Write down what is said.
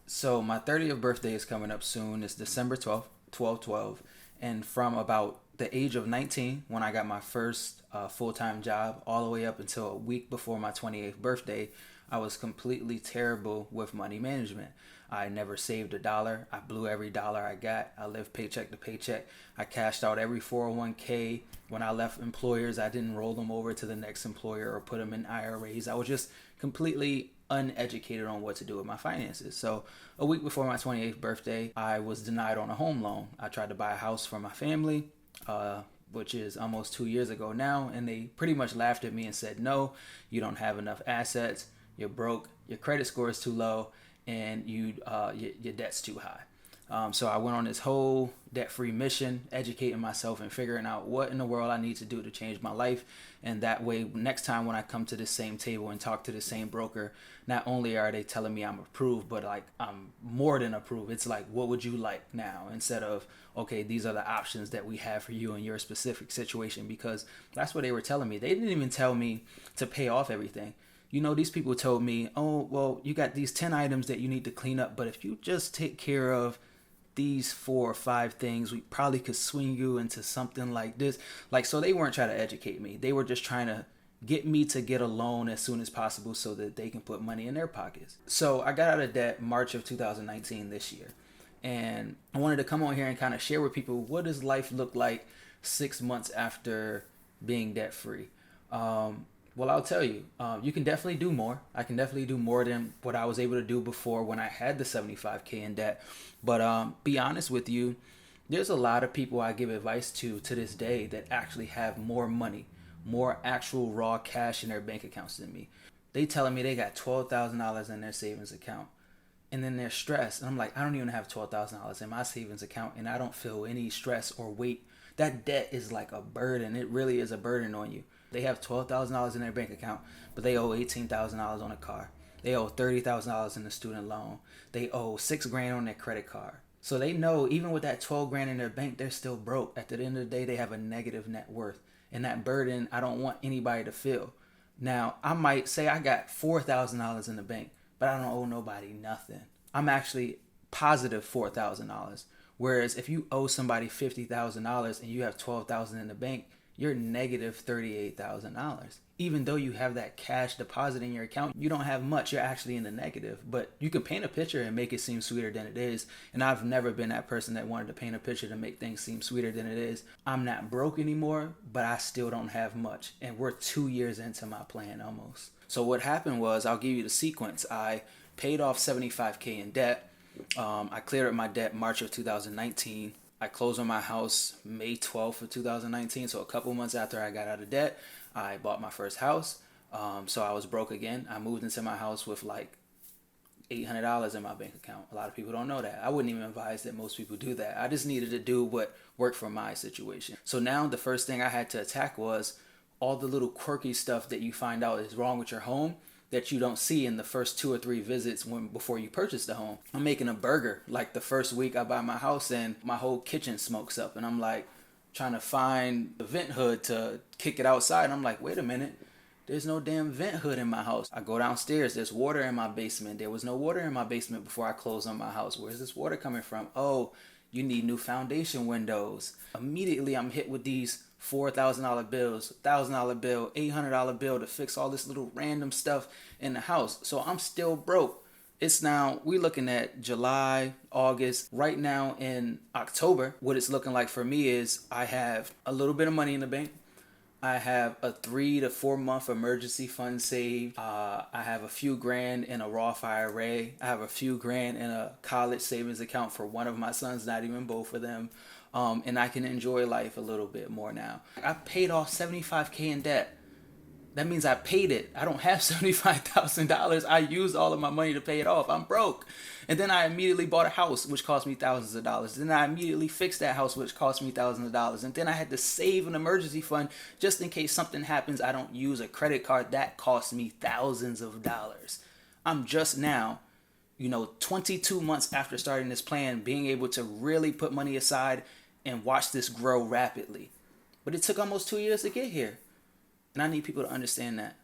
So my 30th birthday is coming up soon. It's December 12th, 12/12. And from about the age of 19, when I got my first full-time job, all the way up until a week before my 28th birthday, I was completely terrible with money management. I never saved a dollar. I blew every dollar I got. I lived paycheck to paycheck. I cashed out every 401k. When I left employers, I didn't roll them over to the next employer or put them in IRAs. I was just completely uneducated on what to do with my finances. So a week before my 28th birthday, I was denied on a home loan. I tried to buy a house for my family, which is almost 2 years ago now, and they pretty much laughed at me and said, no, you don't have enough assets, you're broke, your credit score is too low, and your debt's too high. So I went on this whole debt-free mission, educating myself and figuring out what in the world I need to do to change my life. And that way, next time when I come to the same table and talk to the same broker, not only are they telling me I'm approved, but like I'm more than approved. It's like, what would you like now? Instead of, okay, these are the options that we have for you in your specific situation, because that's what they were telling me. They didn't even tell me to pay off everything. These people told me, oh, well, you got these 10 items that you need to clean up, but if you just take care of these 4 or 5 things, we probably could swing you into something like this. So they weren't trying to educate me. They were just trying to get me to get a loan as soon as possible so that they can put money in their pockets. So I got out of debt March of 2019 this year. And I wanted to come on here and kind of share with people, what does life look like 6 months after being debt free? Well, I'll tell you, you can definitely do more. I can definitely do more than what I was able to do before when I had the 75K in debt. But be honest with you, there's a lot of people I give advice to this day that actually have more money, more actual raw cash in their bank accounts than me. They telling me they got $12,000 in their savings account, and then they're stressed. And I'm like, I don't even have $12,000 in my savings account, and I don't feel any stress or weight. That debt is like a burden. It really is a burden on you. They have $12,000 in their bank account, but they owe $18,000 on a car. They owe $30,000 in the student loan. They owe $6,000 on their credit card. So they know even with that 12 grand in their bank, they're still broke. At the end of the day, they have a negative net worth. And that burden, I don't want anybody to feel. Now, I might say I got $4,000 in the bank, but I don't owe nobody nothing. I'm actually positive $4,000. Whereas if you owe somebody $50,000 and you have $12,000 in the bank, you're negative $38,000. Even though you have that cash deposit in your account, you don't have much. You're actually in the negative. But you can paint a picture and make it seem sweeter than it is. And I've never been that person that wanted to paint a picture to make things seem sweeter than it is. I'm not broke anymore, but I still don't have much. And we're 2 years into my plan almost. So what happened was, I'll give you the sequence. I paid off 75K in debt. I cleared up my debt March of 2019. I closed on my house May 12th of 2019. So a couple months after I got out of debt, I bought my first house. So I was broke again. I moved into my house with like $800 in my bank account. A lot of people don't know that. I wouldn't even advise that most people do that. I just needed to do what worked for my situation. So now the first thing I had to attack was all the little quirky stuff that you find out is wrong with your home that you don't see in the first 2 or 3 visits before you purchase the home. I'm making a burger like the first week I buy my house, and my whole kitchen smokes up, and I'm like trying to find the vent hood to kick it outside, and I'm like, wait a minute, there's no damn vent hood in my house. I go downstairs, there's water in my basement. There was no water in my basement before I closed on my house. Where's this water coming from? Oh, you need new foundation windows. Immediately I'm hit with these $4,000 bills, $1,000 bill, $800 bill to fix all this little random stuff in the house. So I'm still broke. It's now, we're looking at July, August. Right now in October, what it's looking like for me is I have a little bit of money in the bank. I have a 3 to 4 month emergency fund saved. I have a few grand in a Roth IRA. I have a few grand in a college savings account for one of my sons, not even both of them. And I can enjoy life a little bit more now. I paid off 75K in debt. That means I paid it. I don't have $75,000. I used all of my money to pay it off. I'm broke. And then I immediately bought a house, which cost me thousands of dollars. Then I immediately fixed that house, which cost me thousands of dollars. And then I had to save an emergency fund just in case something happens. I don't use a credit card. That cost me thousands of dollars. I'm just now, 22 months after starting this plan, being able to really put money aside and watch this grow rapidly. But it took almost 2 years to get here. And I need people to understand that.